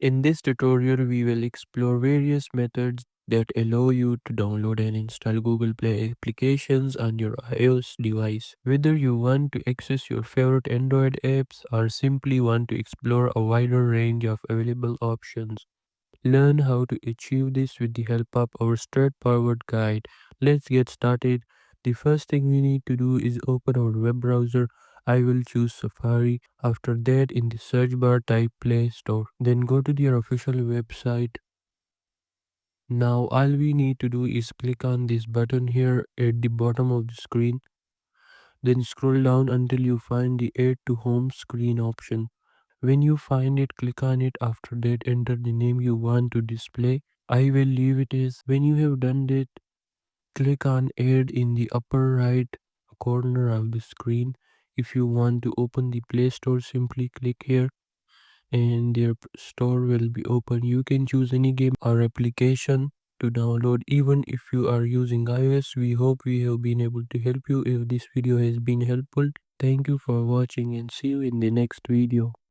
In this tutorial, we will explore various methods that allow you to download and install Google Play applications on your iOS device. Whether you want to access your favorite Android apps or simply want to explore a wider range of available options, learn how to achieve this with the help of our straightforward guide. Let's get started. The first thing we need to do is open our web browser. I will choose Safari. After that, in the search bar, type Play Store. Then go to their official website. Now, all we need to do is click on this button here at the bottom of the screen. Then scroll down until you find the Add to Home screen option. When you find it, click on it. After that, enter the name you want to display. I will leave it as. When you have done that, click on Add in the upper right corner of the screen. If you want to open the Play Store, simply click here and their store will be open. You can choose any game or application to download. Even if you are using iOS, we hope we have been able to help you. If this video has been helpful, thank you for watching and see you in the next video.